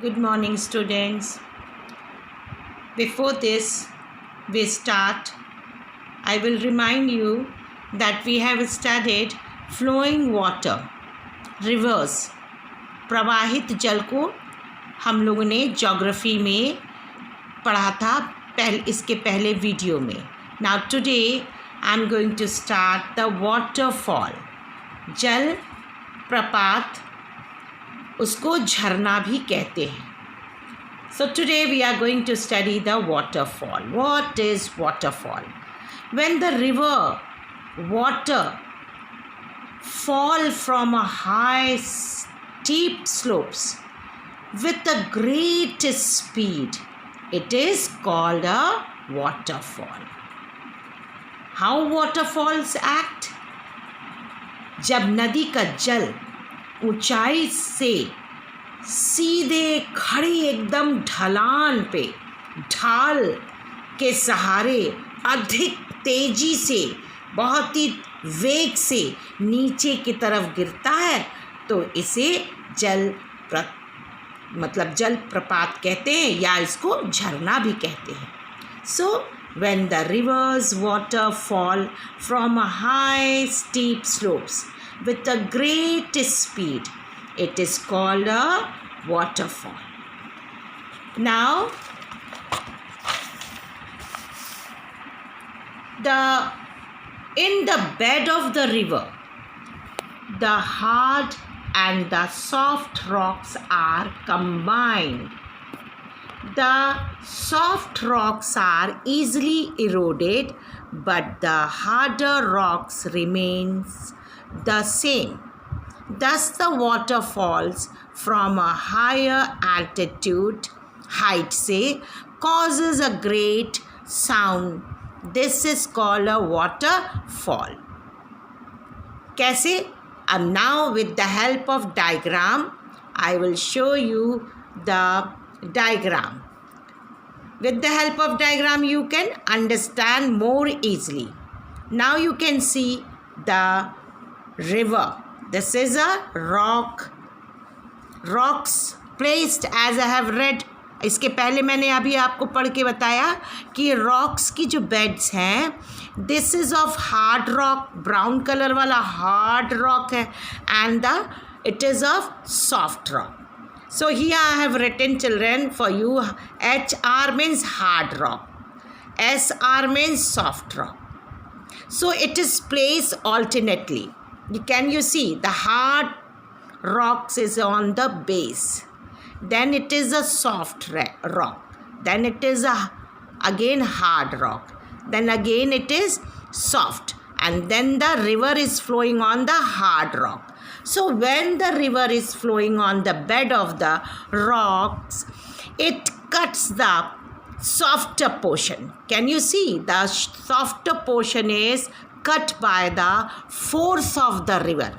Good morning, students. Before this, we start, I will remind you that we have studied flowing water, rivers. प्रवाहित जल को हम लोगों ने ज्योग्राफी में पढ़ा था इसके पहले वीडियो में. Now today I am going to start the waterfall. जल प्रपात, उसको झरना भी कहते हैं. So today we are going to study the waterfall. What is waterfall? When the river water fall from a high steep slopes with a great speed, it is called a waterfall. How waterfalls act? जब नदी का जल ऊंचाई से सीधे खड़ी एकदम ढलान पे ढाल के सहारे अधिक तेजी से बहुत ही वेग से नीचे की तरफ गिरता है तो इसे जल प्रपात कहते हैं या इसको झरना भी कहते हैं. सो when the river's water fall from a high steep slopes with a great speed, it is called a waterfall. Now, in the bed of the river, the hard and the soft rocks are combined. The soft rocks are easily eroded, but the harder rocks remains the same. Thus, the water falls from a higher altitude, height say, causes a great sound. This is called a waterfall. कैसे? And now with the help of diagram, I will show you the diagram. With the help of diagram, you can understand more easily. Now you can see the river. This is a rocks placed as I have read. इसके पहले मैंने अभी आपको पढ़ के बताया कि rocks की जो बेड्स हैं, this is of hard rock, brown colour वाला हार्ड रॉक है, and it is of soft rock. So here I have written, children, for you, HR means hard rock, SR means soft rock. So it is placed alternately. Can you see the hard rocks is on the base, then it is a soft rock, then it is again hard rock, then again it is soft, and then the river is flowing on the hard rock. So when the river is flowing on the bed of the rocks, it cuts the softer portion. Can you see? The softer portion is cut by the force of the river.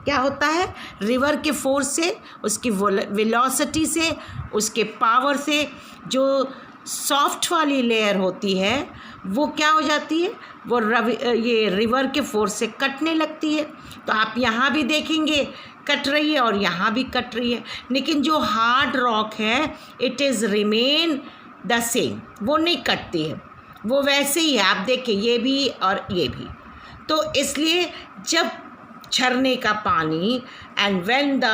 क्या होता है? River के force से, उसकी velocity से, उसके power से जो सॉफ्ट वाली लेयर होती है वो क्या हो जाती है? वो ये रिवर के फोर्स से कटने लगती है. तो आप यहाँ भी देखेंगे कट रही है और यहाँ भी कट रही है, लेकिन जो हार्ड रॉक है it is remain the same, वो नहीं कटती है, वो वैसे ही है. आप देखें ये भी और ये भी. तो इसलिए जब झरने का पानी and when the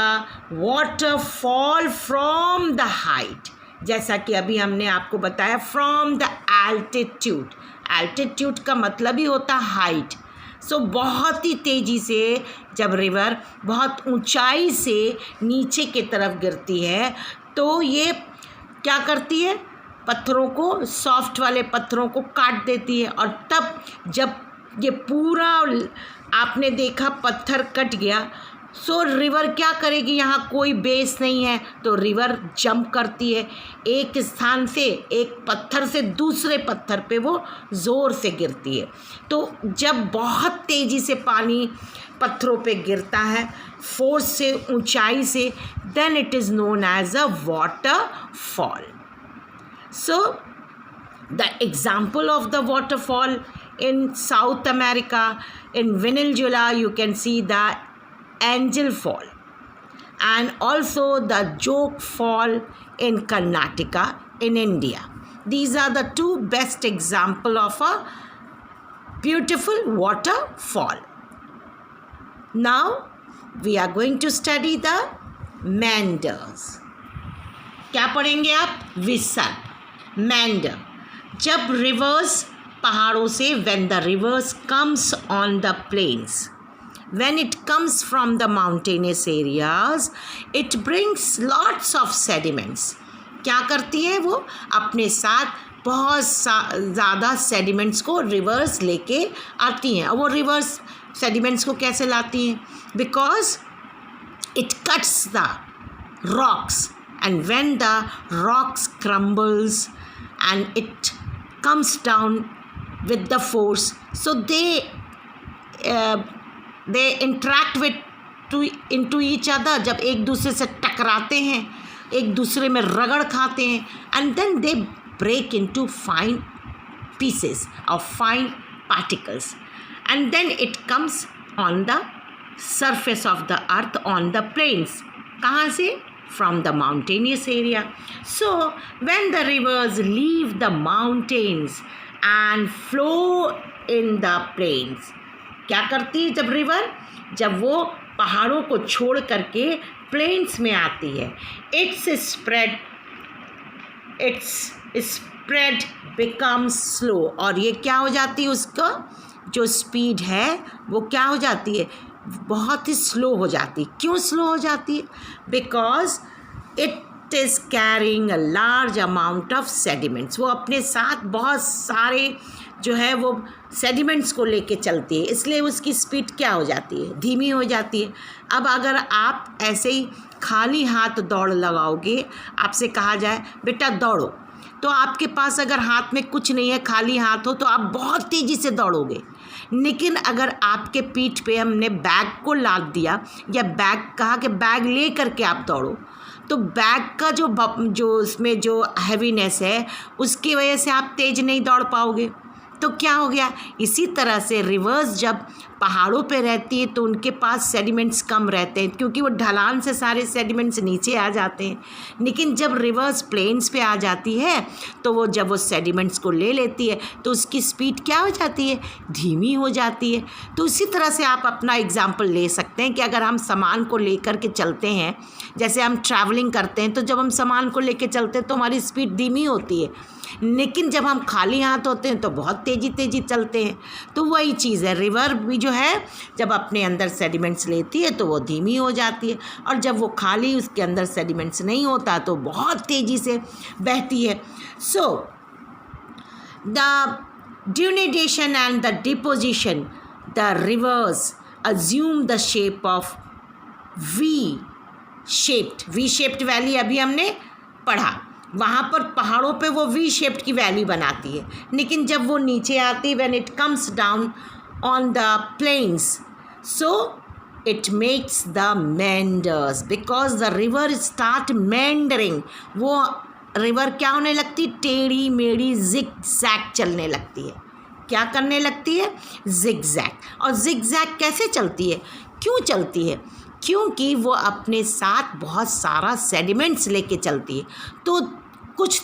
water fall from the height, जैसा कि अभी हमने आपको बताया फ्रॉम द एल्टीट्यूड, एल्टीट्यूड का मतलब ही होता है हाइट. सो बहुत ही तेज़ी से जब रिवर बहुत ऊंचाई से नीचे की तरफ गिरती है तो ये क्या करती है? पत्थरों को, सॉफ्ट वाले पत्थरों को काट देती है. और तब जब ये पूरा आपने देखा पत्थर कट गया, सो रिवर क्या करेगी? यहाँ कोई बेस नहीं है तो रिवर जंप करती है, एक स्थान से, एक पत्थर से दूसरे पत्थर पे वो ज़ोर से गिरती है. तो जब बहुत तेज़ी से पानी पत्थरों पे गिरता है फोर्स से, ऊंचाई से, then it is known as a waterfall. So the example of the waterfall in South America, in Venezuela, you can see the Angel Fall. and also the Jog Fall in Karnataka in India. These are the two best example of a beautiful waterfall. Now we are going to study the meanders. क्या पढ़ेंगे आप? विसर्ग, meander. जब rivers पहाड़ों से, when the rivers comes on the plains, when it comes from the mountainous areas, it brings lots of sediments. क्या करती है वो? अपने साथ बहुत ज़्यादा सेडिमेंट्स को रिवर्स लेके आती हैं. और वो रिवर्स सेडिमेंट्स को कैसे लाती हैं? Because it cuts the rocks, and when the rocks crumbles and it comes down with the force, so they interact into each other. जब एक दूसरे से टकराते हैं, एक दूसरे में रगड़ खाते हैं, and then they break into fine pieces or fine particles, and then it comes on the surface of the earth on the plains. कहाँ से? From the mountainous area. So when the rivers leave the mountains and flow in the plains, क्या करती है जब river, जब वो पहाड़ों को छोड़ करके प्लेन्स में आती है, its spread becomes slow. और ये क्या हो जाती है? उसका जो स्पीड है वो क्या हो जाती है? बहुत ही स्लो हो जाती है. क्यों स्लो हो जाती है? Because it is carrying a large amount of sediments. वो अपने साथ बहुत सारे जो है वो सेडिमेंट्स को लेके चलती है, इसलिए उसकी स्पीड क्या हो जाती है? धीमी हो जाती है. अब अगर आप ऐसे ही खाली हाथ दौड़ लगाओगे, आपसे कहा जाए बेटा दौड़ो, तो आपके पास अगर हाथ में कुछ नहीं है, खाली हाथ हो, तो आप बहुत तेज़ी से दौड़ोगे. लेकिन अगर आपके पीठ पे हमने बैग को लाद दिया या बैग कहा कि बैग ले करके आप दौड़ो, तो बैग का जो उसमें जो हैवीनेस है उसकी वजह से आप तेज़ नहीं दौड़ पाओगे. तो क्या हो गया? इसी तरह से रिवर्स जब पहाड़ों पे रहती है तो उनके पास सेडिमेंट्स कम रहते हैं, क्योंकि वो ढलान से सारे सेडिमेंट्स नीचे आ जाते हैं. लेकिन जब रिवर्स प्लेन्स पे आ जाती है तो वो जब वो सेडिमेंट्स को ले लेती है तो उसकी स्पीड क्या हो जाती है? धीमी हो जाती है. तो इसी तरह से आप अपना एग्जाम्पल ले सकते हैं कि अगर हम सामान को लेकर के चलते हैं, जैसे हम ट्रैवलिंग करते हैं, तो जब हम सामान को लेकर चलते हैं तो हमारी स्पीड धीमी होती है, लेकिन जब हम खाली हाथ होते हैं तो बहुत तेज़ी चलते हैं. तो वही चीज़ है, रिवर भी जो है जब अपने अंदर सेडिमेंट्स लेती है तो वो धीमी हो जाती है, और जब वो खाली उसके अंदर सेडिमेंट्स नहीं होता तो बहुत तेज़ी से बहती है. So the denudation and the deposition, the rivers assume the shape of V-shaped valley. अभी हमने पढ़ा, वहाँ पर पहाड़ों पे वो वी शेप्ड की वैली बनाती है, लेकिन जब वो नीचे आती है, when it comes down on the plains, so it makes the meanders, because the river start meandering. वो रिवर क्या होने लगती? टेढ़ी मेढ़ी जिग जैग चलने लगती है. क्या करने लगती है? Zigzag. और जिग जैग कैसे चलती है? क्यों चलती है? क्योंकि वो अपने साथ बहुत सारा सेडिमेंट्स लेके चलती है, तो कुछ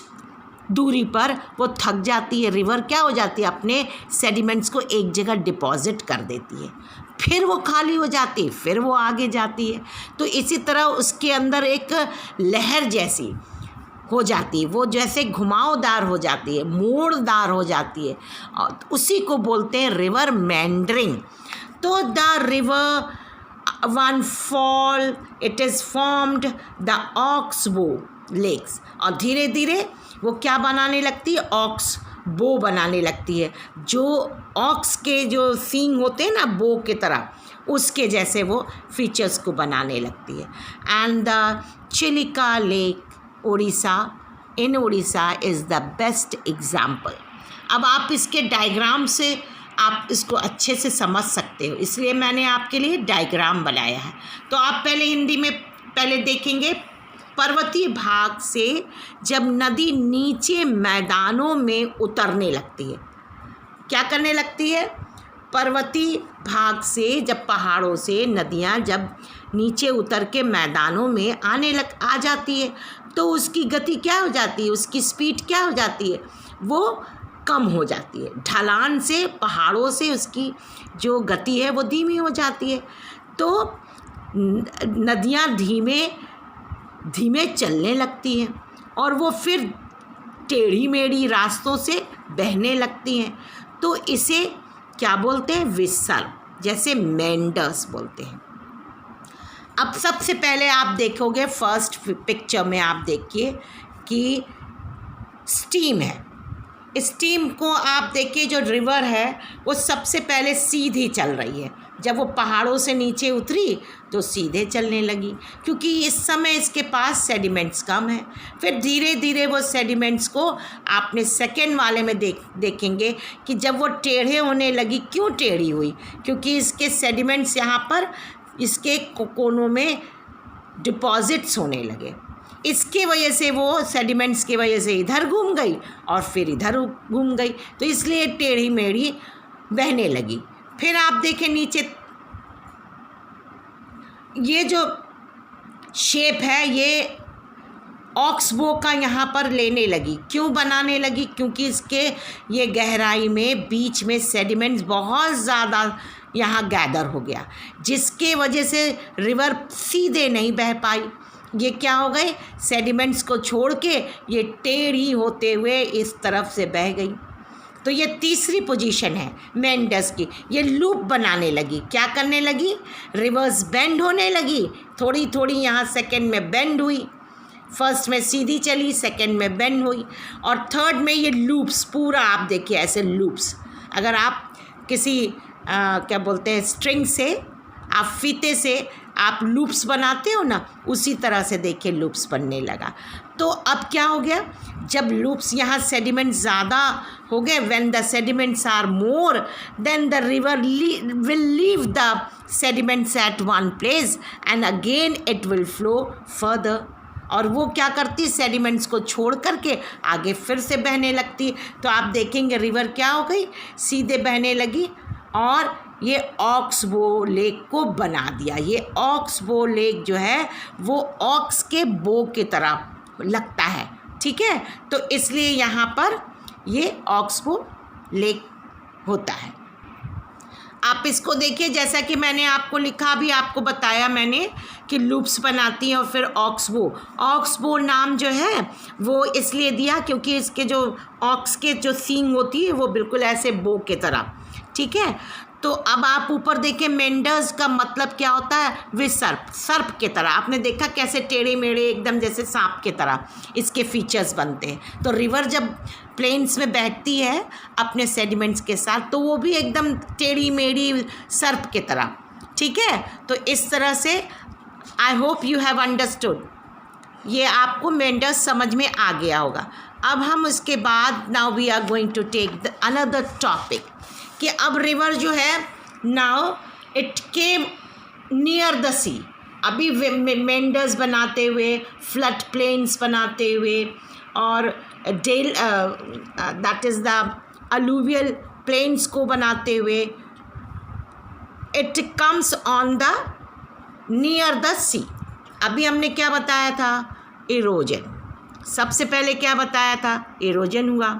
दूरी पर वो थक जाती है. रिवर क्या हो जाती है? अपने सेडिमेंट्स को एक जगह डिपॉजिट कर देती है, फिर वो खाली हो जाती है, फिर वो आगे जाती है. तो इसी तरह उसके अंदर एक लहर जैसी हो जाती है, वो जैसे घुमावदार हो जाती है, मोड़दार हो जाती है, और उसी को बोलते हैं रिवर मेंडरिंग. तो the river one fall, it is formed the oxbow lakes. और धीरे धीरे वो क्या बनाने लगती है? ऑक्स बो बनाने लगती है. जो ऑक्स के जो सींग होते हैं ना, बो के तरह, उसके जैसे वो फीचर्स को बनाने लगती है. And the Chilika lake Orissa, in Orissa is the best example. अब आप इसके डायग्राम से आप इसको अच्छे से समझ सकते हो, इसलिए मैंने आपके लिए डायग्राम बनाया है. तो आप पहले हिंदी में पहले देखेंगे. पर्वतीय भाग से जब नदी नीचे मैदानों में उतरने लगती है, क्या करने लगती है? पर्वतीय भाग से जब पहाड़ों से नदियाँ जब नीचे उतर के मैदानों में आ जाती है, तो उसकी गति क्या हो जाती है, उसकी स्पीड क्या हो जाती है, वो कम हो जाती है। ढलान से, पहाड़ों से उसकी जो गति है वो धीमी हो जाती है। तो नदियाँ धीमे धीमे चलने लगती हैं और वो फिर टेढ़ी मेढ़ी रास्तों से बहने लगती हैं। तो इसे क्या बोलते हैं, विसर्प, जैसे मेंडर्स बोलते हैं। अब सबसे पहले आप देखोगे फर्स्ट पिक्चर में, आप देखिए कि स्ट्रीम है। स्ट्रीम को आप देखिए, जो रिवर है वो सबसे पहले सीधी चल रही है। जब वो पहाड़ों से नीचे उतरी तो सीधे चलने लगी, क्योंकि इस समय इसके पास सेडिमेंट्स कम है। फिर धीरे धीरे वो सेडिमेंट्स को आपने सेकेंड वाले में देखेंगे कि जब वो टेढ़े होने लगी, क्यों टेढ़ी हुई, क्योंकि इसके सेडिमेंट्स यहाँ पर इसके कोनों में डिपॉजिट्स होने लगे। इसके वजह से वो सेडिमेंट्स की वजह से इधर घूम गई और फिर इधर घूम गई, तो इसलिए टेढ़ी मेढ़ी बहने लगी। फिर आप देखें नीचे, ये जो शेप है ये ऑक्सबो का यहाँ पर लेने लगी। क्यों बनाने लगी, क्योंकि इसके ये गहराई में बीच में सेडिमेंट्स बहुत ज़्यादा यहाँ गैदर हो गया, जिसके वजह से रिवर सीधे नहीं बह पाई। ये क्या हो गए, सेडिमेंट्स को छोड़ के ये टेढ़ी होते हुए इस तरफ से बह गई। तो ये तीसरी पोजीशन है मेंडस की। ये लूप बनाने लगी, क्या करने लगी, रिवर्स बेंड होने लगी, थोड़ी थोड़ी यहाँ सेकंड में बेंड हुई। फर्स्ट में सीधी चली, सेकंड में बेंड हुई, और थर्ड में ये लूप्स, पूरा आप देखिए ऐसे लूप्स। अगर आप किसी क्या बोलते हैं स्ट्रिंग से, आप फीते से आप लूप्स बनाते हो ना, उसी तरह से देखिए लूप्स बनने लगा। तो अब क्या हो गया, जब लूप्स यहाँ सेडिमेंट ज़्यादा हो गए, when the sediments are more than the river will leave the sediments at one place and again it will flow further. और वो क्या करती, सेडिमेंट्स को छोड़ करके आगे फिर से बहने लगती। तो आप देखेंगे रिवर क्या हो गई, सीधे बहने लगी और ये ऑक्सबो लेक को बना दिया। ये ऑक्सबो लेक जो है वो ऑक्स के बो की तरह लगता है, ठीक है, तो इसलिए यहाँ पर ये ऑक्सबो लेक होता है। आप इसको देखिए, जैसा कि मैंने आपको लिखा भी, आपको बताया मैंने कि लूप्स बनाती हैं और फिर ऑक्सबो नाम जो है वो इसलिए दिया क्योंकि इसके जो ऑक्स के जो सींग होती है वो बिल्कुल ऐसे बो के तरह, ठीक है। तो अब आप ऊपर देखें, मेंडर्स का मतलब क्या होता है, विसर्प, सर्प के तरह। आपने देखा कैसे टेढ़े मेढ़े एकदम जैसे सांप के तरह इसके फीचर्स बनते हैं। तो रिवर जब प्लेन्स में बहती है अपने सेडिमेंट्स के साथ, तो वो भी एकदम टेढ़ी मेढ़ी सर्प के तरह, ठीक है। तो इस तरह से आई होप यू हैव अंडरस्टूड, ये आपको मेंडर्स समझ में आ गया होगा। अब हम उसके बाद now we are going to take another topic, कि अब रिवर जो है now it came near the sea. अभी मेंडर्स बनाते हुए, फ्लड प्लेन्स बनाते हुए और that is the alluvial plains को बनाते हुए, it comes on the near the sea. अभी हमने क्या बताया था, इरोजन। सबसे पहले क्या बताया था, इरोजन हुआ,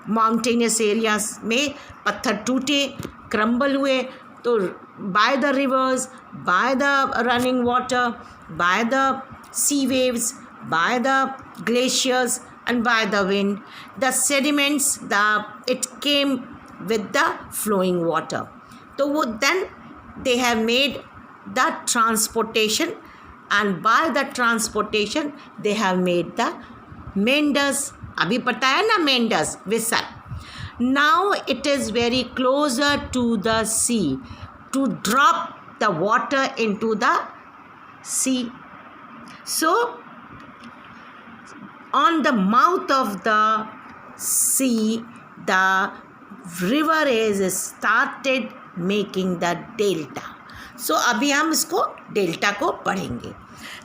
माउंटेनियस एरियाज में पत्थर टूटे, क्रम्बल हुए। तो by the rivers, by the running water, by the sea waves, by the glaciers and by the wind, the sediments, it came with the flowing water. So then they have made the transportation, and by the transportation they have made the meanders. अभी पता है ना, meanders, विसर्प। Now it is very closer to the sea to drop the water into the sea. So on the mouth of the sea, the river is started making the delta. So अभी हम इसको delta को पढ़ेंगे।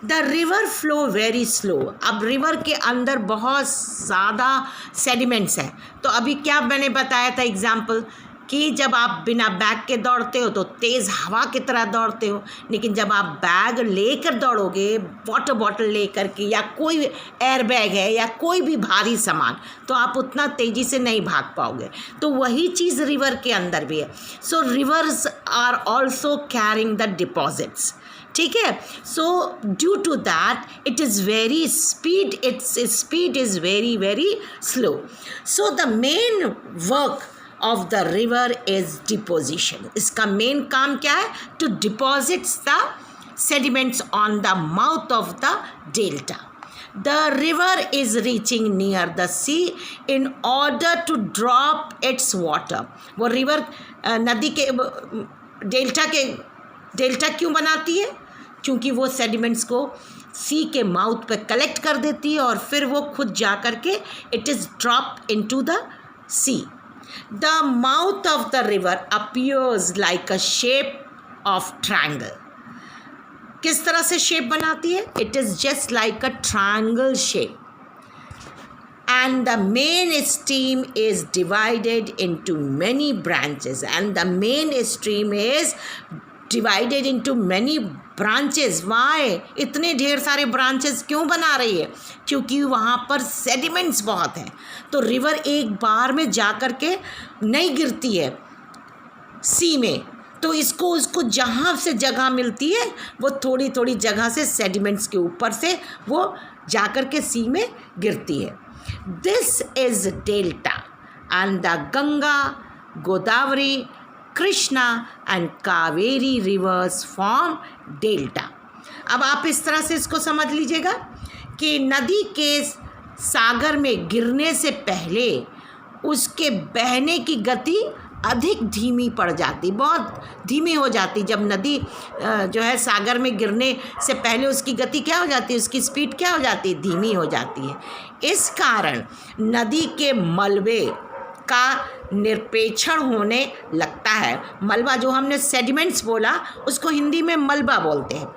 The river flow very slow. अब river के अंदर बहुत ज़्यादा सेडिमेंट्स हैं। तो अभी क्या मैंने बताया था एग्जाम्पल, कि जब आप बिना बैग के दौड़ते हो तो तेज़ हवा की तरह दौड़ते हो, लेकिन जब आप बैग लेकर दौड़ोगे, वाटर बॉटल लेकर के, या कोई एयर बैग है या कोई भी भारी सामान, तो आप उतना तेज़ी से नहीं भाग पाओगे। तो वही चीज़ रिवर के अंदर भी है। So rivers are also carrying the deposits, ठीक है। So due to that it is very speed, its speed is very very slow. So the main work of the river is deposition. इसका main काम क्या है? To deposits the sediments on the mouth of the delta. The river is reaching near the sea in order to drop its water. वो river नदी के delta क्यों बनाती है? क्योंकि वो सेडिमेंट्स को सी के माउथ पे कलेक्ट कर देती है और फिर वो खुद जा कर के it is drop into the sea. The mouth of the river appears like a shape of triangle. किस तरह से शेप बनाती है? It is just like a triangle shape. And the main stream is divided into many branches, and the main stream is divided into many branches. Why? इतने ढेर सारे branches क्यों बना रही है? क्योंकि वहाँ पर sediments बहुत हैं। तो रिवर एक बार में जा कर के नहीं गिरती है सी में, तो उसको जहाँ से जगह मिलती है वो थोड़ी थोड़ी जगह से सेडिमेंट्स के ऊपर से वो जा कर के सी में गिरती है। This is delta and the Ganga, Godavari, Krishna and Kaveri reverse form delta. अब आप इस तरह से इसको समझ लीजिएगा कि नदी के सागर में गिरने से पहले उसके बहने की गति अधिक धीमी पड़ जाती, बहुत धीमी हो जाती। जब नदी जो है सागर में गिरने से पहले उसकी गति क्या हो जाती है? उसकी स्पीड क्या हो जाती है? धीमी हो जाती है। इस कारण नदी के मलबे का निरपेक्षण होने लगता है। मलबा जो हमने सेडिमेंट्स बोला उसको हिंदी में मलबा बोलते हैं,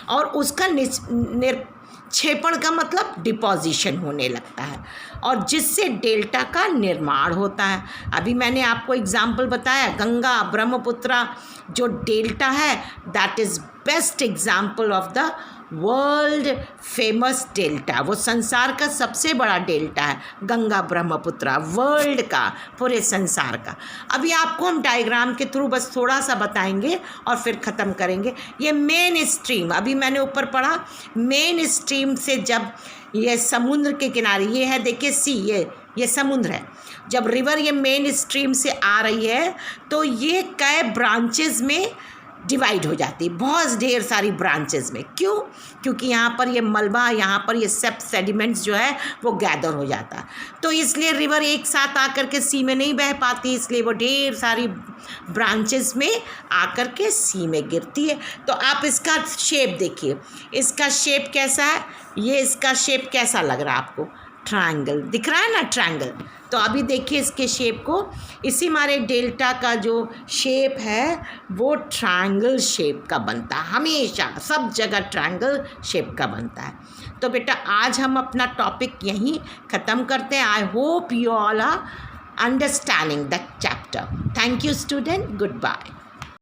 और उसका निक्षेपण का मतलब डिपोजिशन होने लगता है, और जिससे डेल्टा का निर्माण होता है। अभी मैंने आपको एग्जाम्पल बताया, गंगा ब्रह्मपुत्र जो डेल्टा है that is best example of the world famous delta. वो संसार का सबसे बड़ा डेल्टा है गंगा ब्रह्मपुत्र, वर्ल्ड का, पूरे संसार का। अभी आपको हम डायग्राम के थ्रू बस थोड़ा सा बताएंगे और फिर ख़त्म करेंगे। ये मेन स्ट्रीम, अभी मैंने ऊपर पढ़ा, मेन स्ट्रीम से जब ये समुद्र के किनारे, ये है देखिए सी, ये समुद्र है। जब रिवर ये मेन स्ट्रीम से आ रही है तो ये कई ब्रांचेस में डिवाइड हो जाती है, बहुत ढेर सारी ब्रांचेस में। क्यों? क्योंकि यहाँ पर ये मलबा, यहाँ पर ये सब सेडिमेंट्स जो है वो गैदर हो जाता है। तो इसलिए रिवर एक साथ आकर के सी में नहीं बह पाती, इसलिए वो ढेर सारी ब्रांचेस में आकर के सी में गिरती है। तो आप इसका शेप देखिए, इसका शेप कैसा है? ये इसका शेप कैसा लग रहा है आपको? ट्रायंगल दिख रहा है ना, ट्रायंगल। तो अभी देखिए इसके शेप को, इसी हमारे डेल्टा का जो शेप है वो ट्रायंगल शेप का बनता है, हमेशा सब जगह ट्रायंगल शेप का बनता है। तो बेटा आज हम अपना टॉपिक यहीं ख़त्म करते हैं। I hope you all are understanding the chapter. Thank you student, good bye.